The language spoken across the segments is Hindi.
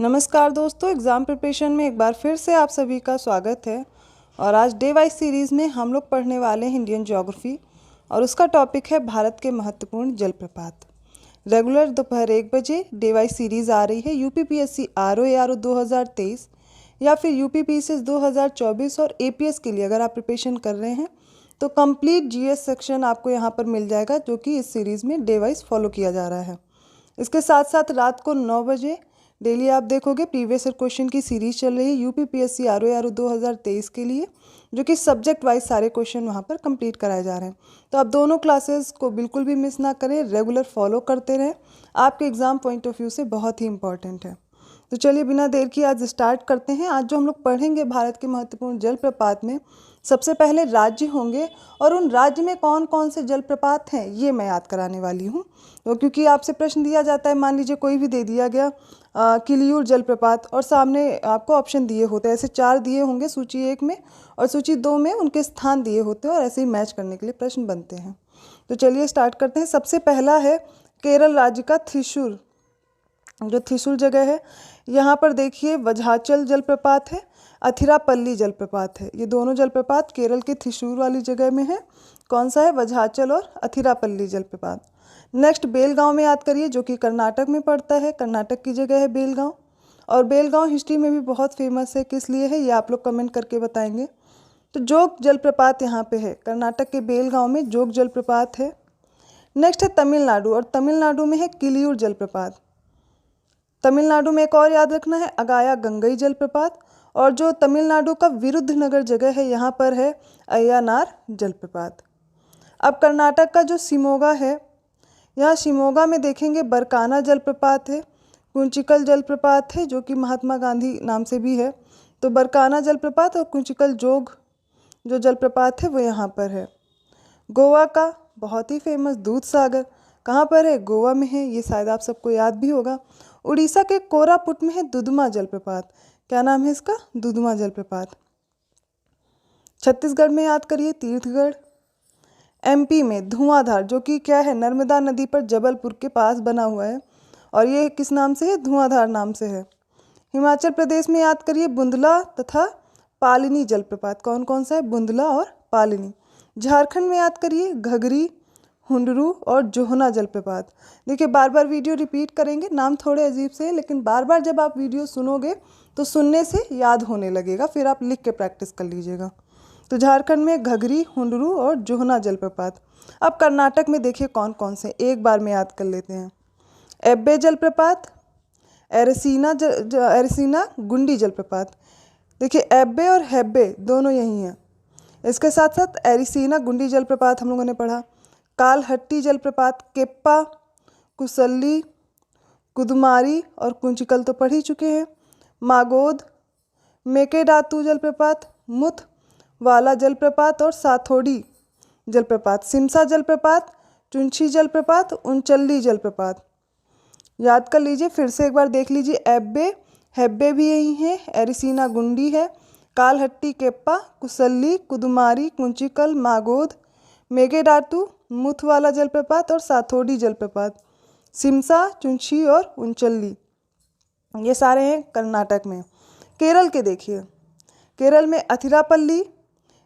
नमस्कार दोस्तों, एग्ज़ाम प्रिपरेशन में एक बार फिर से आप सभी का स्वागत है। और आज डे वाइज सीरीज़ में हम लोग पढ़ने वाले हैं इंडियन ज्योग्राफी और उसका टॉपिक है भारत के महत्वपूर्ण जलप्रपात। रेगुलर दोपहर 1 बजे डे वाइज सीरीज़ आ रही है। यूपीपीएससी आरओ एआरओ 2023 या फिर यूपीपीसीएस 2024 और एपीएस के लिए अगर आप प्रिपरेशन कर रहे हैं तो कंप्लीट जीएस सेक्शन आपको यहाँ पर मिल जाएगा, जो कि इस सीरीज़ में डे वाइज फॉलो किया जा रहा है। इसके साथ साथ रात को 9 बजे डेली आप देखोगे प्रीवियस ईयर क्वेश्चन की सीरीज चल रही है यूपीपीएससी आरओ एआरओ 2023 के लिए, जो कि सब्जेक्ट वाइज सारे क्वेश्चन वहाँ पर कंप्लीट कराए जा रहे हैं। तो आप दोनों क्लासेस को बिल्कुल भी मिस ना करें, रेगुलर फॉलो करते रहें, आपके एग्ज़ाम पॉइंट ऑफ व्यू से बहुत ही इंपॉर्टेंट है। तो चलिए बिना देर की आज स्टार्ट करते हैं। आज जो हम लोग पढ़ेंगे भारत के महत्वपूर्ण जलप्रपात में सबसे पहले राज्य होंगे और उन राज्य में कौन कौन से जलप्रपात हैं ये मैं याद कराने वाली हूँ। तो क्योंकि आपसे प्रश्न दिया जाता है, मान लीजिए कोई भी दे दिया गया किलियूर जलप्रपात और सामने आपको ऑप्शन दिए होते हैं, ऐसे 4 दिए होंगे सूची 1 में और सूची 2 में उनके स्थान दिए होते हैं और ऐसे ही मैच करने के लिए प्रश्न बनते हैं। तो चलिए स्टार्ट करते हैं। सबसे पहला है केरल राज्य का थ्रिशूर, जो थ्रिशूर जगह है यहाँ पर देखिए वज्राचल जलप्रपात है, अथिरापल्ली जलप्रपात है। ये दोनों जलप्रपात केरल के थ्रिशूर वाली जगह में है। कौन सा है? वज्राचल और अथिरापल्ली जलप्रपात। नेक्स्ट बेलगांव में याद करिए, जो कि कर्नाटक में पड़ता है, कर्नाटक की जगह है बेलगांव। और बेलगांव हिस्ट्री में भी बहुत फेमस है, किस लिए है ये आप लोग कमेंट करके बताएंगे। तो जोग जलप्रपात यहाँ पे है, कर्नाटक के बेलगांव में जोग जलप्रपात है। नेक्स्ट है तमिलनाडु, और तमिलनाडु में है किलियूर जलप्रपात। तमिलनाडु में एक और याद रखना है अगाया गंगई जलप्रपात। और जो तमिलनाडु का विरुद्धनगर जगह है यहाँ पर है अय्यानार जलप्रपात। अब कर्नाटक का जो शिमोगा है, यहाँ शिमोगा में देखेंगे बरकाना जलप्रपात है, कुंचिकल जलप्रपात है जो कि महात्मा गांधी नाम से भी है। तो बरकाना जलप्रपात और कुंचिकल जोग जो जलप्रपात है वो यहाँ पर है। गोवा का बहुत ही फेमस दूध सागर कहाँ पर है? गोवा में है, ये शायद आप सबको याद भी होगा। उड़ीसा के कोरापुट में है दुधमा जलप्रपात। क्या नाम है इसका? दुधमा जलप्रपात। छत्तीसगढ़ में याद करिए तीर्थगढ़। एमपी में धुआंधार, जो कि क्या है? नर्मदा नदी पर जबलपुर के पास बना हुआ है और ये किस नाम से है? धुआंधार नाम से है। हिमाचल प्रदेश में याद करिए बुंदला तथा पालिनी जलप्रपात। कौन कौन सा है? बुंदला और पालिनी। झारखंड में याद करिए घघरी, हुंडरू और जोहना जलप्रपात। देखिए बार बार वीडियो रिपीट करेंगे, नाम थोड़े अजीब से हैं, लेकिन बार बार जब आप वीडियो सुनोगे तो सुनने से याद होने लगेगा, फिर आप लिख के प्रैक्टिस कर लीजिएगा। तो झारखंड में घघरी, हुंडरू और जोहना जलप्रपात। अब कर्नाटक में देखिए कौन कौन से, एक बार में याद कर लेते हैं। एब्बे जलप्रपात, एरसीना गुंडी जलप्रपात। देखिए एब्बे और हेब्बे दोनों यही हैं। इसके साथ साथ एरिसीना गुंडी जलप्रपात हम लोगों ने पढ़ा। कालहट्टी जलप्रपात, केप्पा, कुसल्ली, कुदमारी और कुंचिकल तो पढ़ ही चुके हैं। मागोद, मेकेडातू जलप्रपात, मुथ वाला जलप्रपात और साथोडी जलप्रपात। सिमसा जलप्रपात, चुंची जलप्रपात, उनचल्ली जलप्रपात। याद कर लीजिए, फिर से एक बार देख लीजिए। एब्बे हेब्बे भी यही है, एरिसीना गुंडी है, कालहट्टी केप्पा, कुसल्ली, कुदमारी, कुंचिकल, मागोद, मेगेडातू, मुथवाला जलप्रपात और साथोडी जलप्रपात। सिमसा, चुंची और उनचल्ली ये सारे हैं कर्नाटक में। केरल के देखिए, केरल में अथिरापल्ली,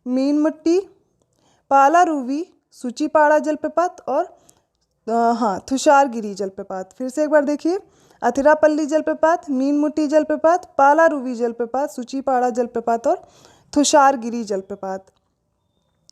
मीनमुट्टी, पालारुवी, सूचीपाड़ा जलप्रपात और तुषारगिरी जलप्रपात। फिर से एक बार देखिए, अथिरापल्ली जलप्रपात, मीनमुट्टी जलप्रपात, पालारुवी जलप्रपात, सूचीपाड़ा जलप्रपात और तुषारगिरी जलप्रपात।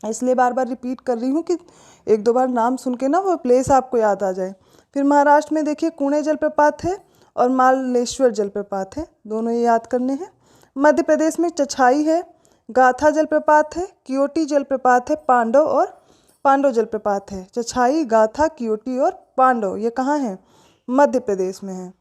इसलिए बार बार रिपीट कर रही हूँ कि एक दो बार नाम सुन के ना वो प्लेस आपको याद आ जाए। फिर महाराष्ट्र में देखिए कुणे जलप्रपात है और मालेश्वर जलप्रपात है, दोनों ये याद करने हैं। मध्य प्रदेश में चछाई है, गाथा जलप्रपात है, कियोटी जलप्रपात है, पांडव जलप्रपात है। चछाई, गाथा, कियोटी और पांडव ये कहाँ हैं? मध्य प्रदेश में है।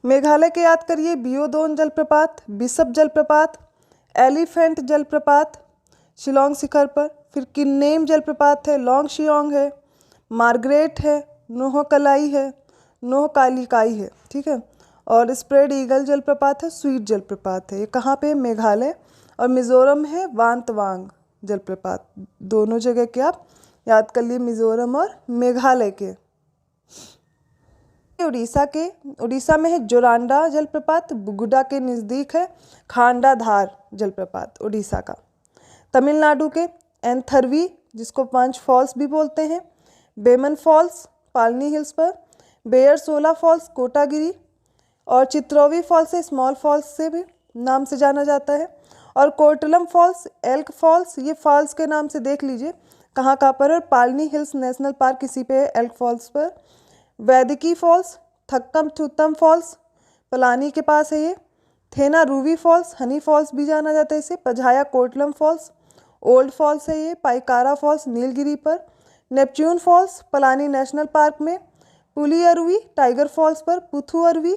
मेघालय के याद करिए बियोदोन जलप्रपात, बिशप जलप्रपात, एलिफेंट जलप्रपात शिलोंग शिखर पर। फिर किन्नेम जलप्रपात है, लॉन्ग शियोंग है, मार्गरेट है, नोहकलाई है, नोहकालिकाई है, ठीक है। और स्प्रेड ईगल जलप्रपात है, स्वीट जलप्रपात है। ये कहाँ पे? मेघालय। और मिजोरम है वांतवांग जलप्रपात। दोनों जगह के आप याद कर लिए, मिजोरम और मेघालय के। उड़ीसा में है जोरांडा जलप्रपात, बुगुडा के नज़दीक है खांडाधार जलप्रपात उड़ीसा का। तमिलनाडु के एंथरवी, जिसको पंच फॉल्स भी बोलते हैं, बेमन फॉल्स पालनी हिल्स पर, बेयरसोला फॉल्स कोटागिरी, और चित्रोवी फॉल्स है स्मॉल फॉल्स से भी नाम से जाना जाता है, और कोर्टलम फॉल्स, एल्क फॉल्स, ये फॉल्स के नाम से देख लीजिए कहाँ कहाँ पर है। पालनी हिल्स नेशनल पार्क इसी पे है, एल्क फॉल्स पर। वैदिकी फॉल्स, थक्कम थुत्तम फॉल्स पलानी के पास है ये। Thenaruvi falls, honey falls भी जाना जाता है इसे। Pazhaya Courtallam falls, old falls है ये। पाइकारा फॉल्स नीलगिरी पर। Neptune falls Palani national park में। पुली अरवी टाइगर फॉल्स पर। पुथु अरवी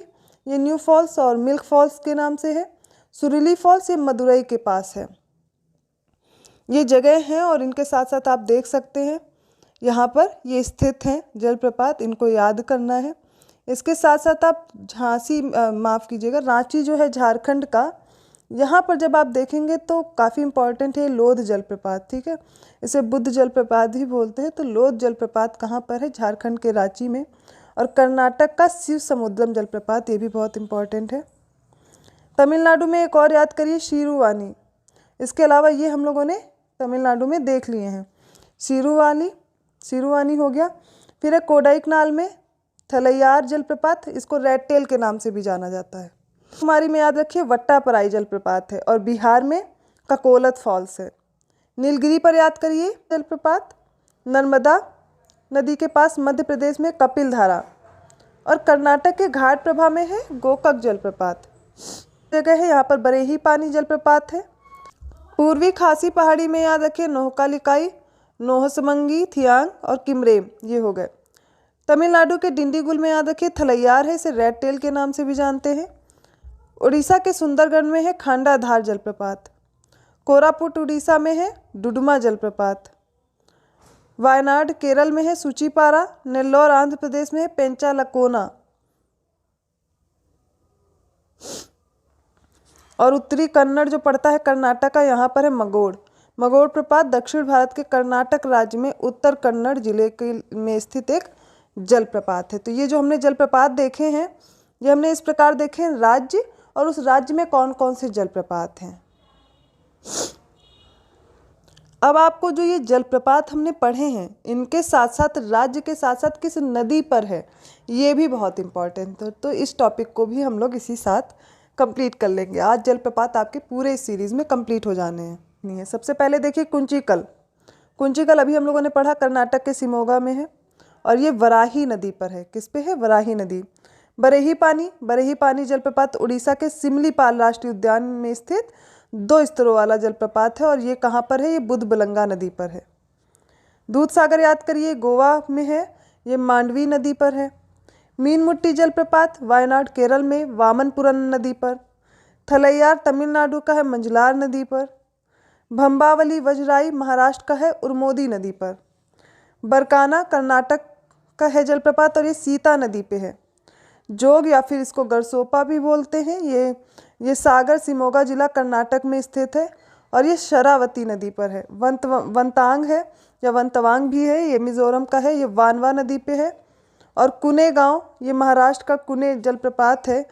ये न्यू फॉल्स और मिल्क फॉल्स के नाम से है। सुरीली फॉल्स ये मदुरई के पास है। ये जगह हैं और इनके साथ साथ आप देख सकते हैं यहाँ पर ये स्थित हैं जलप्रपात, इनको याद करना है। इसके साथ साथ आप माफ़ कीजिएगा, रांची जो है झारखंड का, यहाँ पर जब आप देखेंगे तो काफ़ी इम्पॉर्टेंट है लोध जलप्रपात, ठीक है। इसे बुद्ध जलप्रपात भी बोलते हैं। तो लोध जलप्रपात कहाँ पर है? झारखंड के रांची में। और कर्नाटक का शिव समुद्रम जलप्रपात, ये भी बहुत इम्पॉर्टेंट है। तमिलनाडु में एक और याद करिए, शीरुवानी। इसके अलावा ये हम लोगों ने तमिलनाडु में देख लिए हैं। शीरुवानी हो गया। फिर है कोडाईकनाल में थलैयार जलप्रपात, इसको रेड टेल के नाम से भी जाना जाता है। कुमारी में याद रखिए वट्टापराई जलप्रपात है। और बिहार में ककोलत फॉल्स है। नीलगिरी पर याद करिए जलप्रपात। नर्मदा नदी के पास मध्य प्रदेश में कपिल धारा। और कर्नाटक के घाट प्रभा में है गोकक जलप्रपात जगह है, यहाँ पर बरेही पानी जलप्रपात है। पूर्वी खासी पहाड़ी में याद रखिए नोहकालिकाई, नोहसमंगी, थियांग और किमरेम, ये हो गए। तमिलनाडु के डिंडीगुल में याद रखिए थलैयार है, इसे रेड टेल के नाम से भी जानते हैं। उड़ीसा के सुंदरगढ़ में है खांडाधार जलप्रपात। कोरापुट उड़ीसा में है डुडुमा जलप्रपात। वायनाड केरल में है सूचीपारा। नेल्लोर आंध्र प्रदेश में है पेंचालकोना। और उत्तरी कन्नड़ जो पड़ता है कर्नाटक का, यहाँ पर है मगोड़ प्रपात। दक्षिण भारत के कर्नाटक राज्य में उत्तर कन्नड़ जिले के में स्थित एक जलप्रपात है। तो ये जो हमने जलप्रपात देखे हैं, ये हमने इस प्रकार देखे हैं राज्य, और उस राज्य में कौन कौन से जलप्रपात हैं। अब आपको जो ये जलप्रपात हमने पढ़े हैं, इनके साथ साथ राज्य के साथ साथ किस नदी पर है, ये भी बहुत इम्पॉर्टेंट है। तो इस टॉपिक को भी हम लोग इसी साथ कंप्लीट कर लेंगे। आज जलप्रपात आपके पूरे इस सीरीज़ में कंप्लीट हो जाने हैं। नहीं है, सबसे पहले देखिए कुंचिकल अभी हम लोगों ने पढ़ा, कर्नाटक के शिमोगा में है। और ये वराही नदी पर है। किस पे है? वराही नदी। बरेही पानी जलप्रपात उड़ीसा के सिमलीपाल राष्ट्रीय उद्यान में स्थित 2 स्तरों वाला जलप्रपात है। और ये कहाँ पर है? ये बुधबलंगा नदी पर है। दूधसागर याद करिए गोवा में है, ये मांडवी नदी पर है। मीनमुट्टी जलप्रपात वायनाड केरल में वामनपुरम नदी पर। थलैयार तमिलनाडु का है मंजलार नदी पर। भंबावली वजराई महाराष्ट्र का है उर्मोदी नदी पर। बरकाना कर्नाटक का है जलप्रपात और ये सीता नदी पे है। जोग या फिर इसको गरसोपा भी बोलते हैं, ये सागर शिमोगा जिला कर्नाटक में स्थित है। और ये शरावती नदी पर है। वंतांग है या वंतवांग भी है, ये मिजोरम का है, ये वानवा नदी पे है। और कुने गांव, ये महाराष्ट्र का कुने जलप्रपात है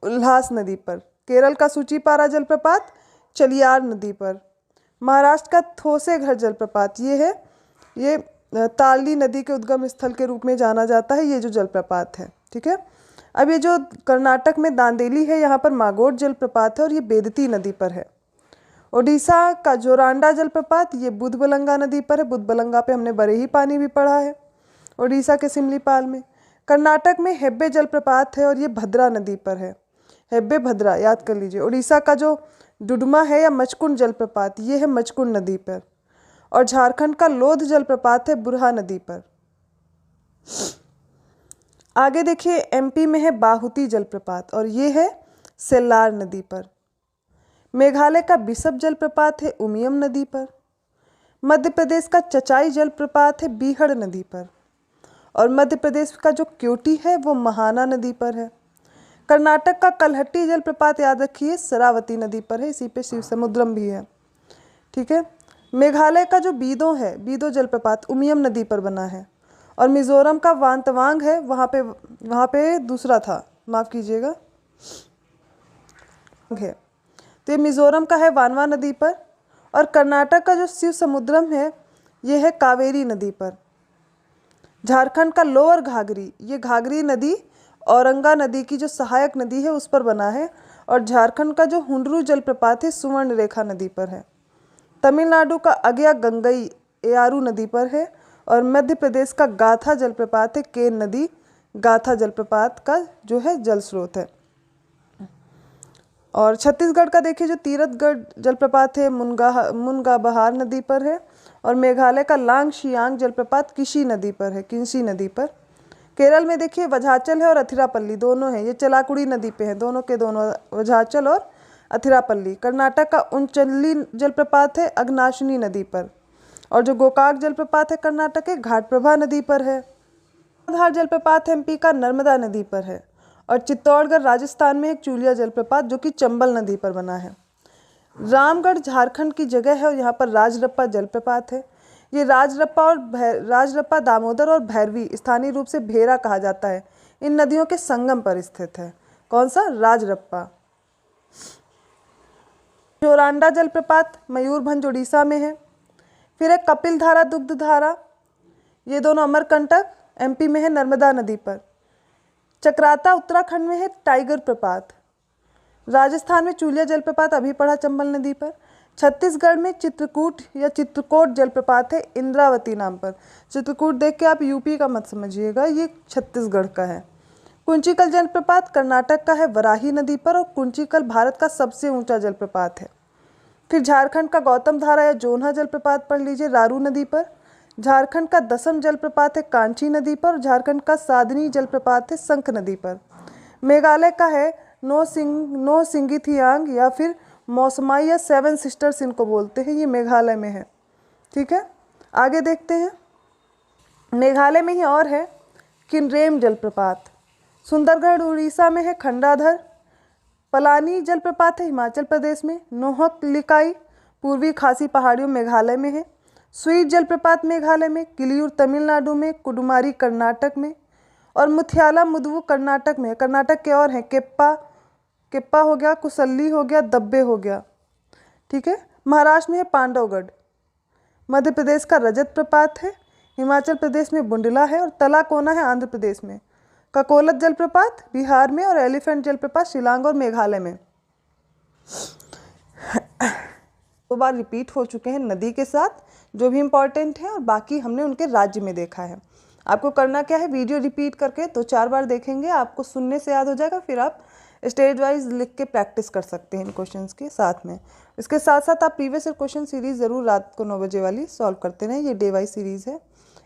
उल्हास नदी पर। केरल का सूचीपारा जलप्रपात चलियार नदी पर। महाराष्ट्र का थोसेघर जलप्रपात ये है, ये तालडी नदी के उद्गम स्थल के रूप में जाना जाता है, ये जो जलप्रपात है, ठीक है। अब ये जो कर्नाटक में दांदेली है, यहाँ पर मागोड़ जलप्रपात है और ये बेदती नदी पर है। ओडिशा का जोरांडा जलप्रपात ये बुधबलंगा नदी पर है। बुधबलंगा पे हमने बरेही पानी भी पढ़ा है ओडिशा के सिमलीपाल में। कर्नाटक में हेब्बे जलप्रपात है और ये भद्रा नदी पर है। हेब्बे भद्रा याद कर लीजिए। उड़ीसा का जो डुडुमा है या मचकुंड जलप्रपात, ये है मचकुंड नदी पर। और झारखंड का लोध जलप्रपात है बुरहा नदी पर। आगे देखिए एमपी में है बाहुती जलप्रपात और ये है सेल्लार नदी पर। मेघालय का बिशप जलप्रपात है उमियम नदी पर। मध्य प्रदेश का चचाई जलप्रपात है बीहड़ नदी पर। और मध्य प्रदेश का जो क्योटी है वो महाना नदी पर है। कर्नाटक का कलहट्टी जलप्रपात याद रखिए शरावती नदी पर है, इसी पे शिव समुद्रम भी है, ठीक है। मेघालय का जो बीदो है, बीदो जलप्रपात उमियम नदी पर बना है। और मिज़ोरम का वांतवांग है, वहाँ पे दूसरा था, माफ़ कीजिएगा है। तो ये मिज़ोरम का है वानवा नदी पर, और कर्नाटक का जो शिव समुद्रम है ये है कावेरी नदी पर। झारखंड का लोअर घाघरी, ये घाघरी नदी औरंगा नदी की जो सहायक नदी है उस पर बना है, और झारखंड का जो हुंडरू जलप्रपात है सुवर्ण रेखा नदी पर है। तमिलनाडु का अगया गंगई एयारू नदी पर है, और मध्य प्रदेश का गाथा जलप्रपात है केन नदी, गाथा जलप्रपात का जो है जल स्रोत है। और छत्तीसगढ़ का देखिए जो तीरथगढ़ जलप्रपात है मुनगा बहार नदी पर है, और मेघालय का लांग शियांग जलप्रपात किसी नदी पर है, किंसी नदी पर। केरल में देखिए वझाचल है और अथिरापल्ली दोनों हैं, ये चलाकुड़ी नदी पे है, दोनों के दोनों वझाचल और अथिरापल्ली। कर्नाटक का उनचल्ली जलप्रपात है अग्नाशिनी नदी पर, और जो गोकाक जलप्रपात है कर्नाटक के घाटप्रभा नदी पर है। धार जलप्रपात एमपी का नर्मदा नदी पर है, और चित्तौड़गढ़ राजस्थान में एक चूलिया जलप्रपात जो कि चंबल नदी पर बना है। रामगढ़ झारखंड की जगह है और यहाँ पर राजरप्पा जलप्रपात है। ये राजरप्पा दामोदर और भैरवी, स्थानीय रूप से भेरा कहा जाता है, इन नदियों के संगम पर स्थित है। कौन सा? राजरप्पा। जोरांडा जलप्रपात मयूरभंज उड़ीसा में है। फिर एक कपिल धारा दुग्ध धारा, ये दोनों अमरकंटक एमपी में है नर्मदा नदी पर। चक्राता उत्तराखंड में है टाइगर प्रपात। राजस्थान में चूलिया जलप्रपात अभी पढ़ा चंबल नदी पर। छत्तीसगढ़ में चित्रकूट या चित्रकोट जलप्रपात है इंद्रावती नाम पर। चित्रकूट देख के आप यूपी का मत समझिएगा, ये छत्तीसगढ़ का है। कुंचिकल जलप्रपात कर्नाटक का है वराही नदी पर, और कुंचिकल भारत का सबसे ऊंचा जलप्रपात है। फिर झारखंड का गौतम धारा या जोन्हा जलप्रपात पढ़ लीजिए रारू नदी पर। झारखंड का दसम जलप्रपात है कांची नदी पर, झारखंड का साधनी जलप्रपात है शंख नदी पर। मेघालय का है नो सिंगिथियांग या फिर मौसमाई या सेवन सिस्टर्स इनको बोलते हैं, ये मेघालय में है। ठीक है, आगे देखते हैं। मेघालय में ही और है किनरेम जलप्रपात। सुंदरगढ़ उड़ीसा में है खंडाधर। पलानी जलप्रपात है हिमाचल प्रदेश में। नोहक लिकाई पूर्वी खासी पहाड़ियों मेघालय में है। स्वीट जलप्रपात मेघालय में। किलियूर तमिलनाडु में। कुडुमारी कर्नाटक में, और मुथियाला मुदवु कर्नाटक में है। कर्नाटक के और हैं केप्पा हो गया, कुसल्ली हो गया, दब्बे हो गया। ठीक है, महाराष्ट्र में है पांडवगढ़। मध्य प्रदेश का रजत प्रपात है। हिमाचल प्रदेश में बुंडला है, और तलाकोना है आंध्र प्रदेश में। ककोलत जलप्रपात बिहार में, और एलिफेंट जलप्रपात शिलांग और मेघालय में। 2 बार रिपीट हो चुके हैं नदी के साथ, जो भी इम्पॉर्टेंट है, और बाकी हमने उनके राज्य में देखा है। आपको करना क्या है, वीडियो रिपीट करके 2-4 बार देखेंगे, आपको सुनने से याद हो जाएगा। फिर आप स्टेज वाइज लिख के प्रैक्टिस कर सकते हैं इन क्वेश्चंस के साथ में। इसके साथ साथ आप प्रीवियस ईयर क्वेश्चन सीरीज़ ज़रूर रात को 9 बजे वाली सॉल्व करते रहें। ये डे वाइज सीरीज़ है,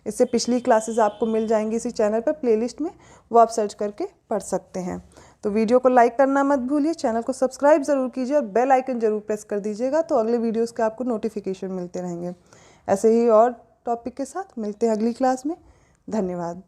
इससे पिछली क्लासेस आपको मिल जाएंगी इसी चैनल पर प्लेलिस्ट में, वो आप सर्च करके पढ़ सकते हैं। तो वीडियो को लाइक करना मत भूलिए, चैनल को सब्सक्राइब ज़रूर कीजिए, और बेल आइकन ज़रूर प्रेस कर दीजिएगा, तो अगले वीडियोज़ के आपको नोटिफिकेशन मिलते रहेंगे। ऐसे ही और टॉपिक के साथ मिलते हैं अगली क्लास में। धन्यवाद।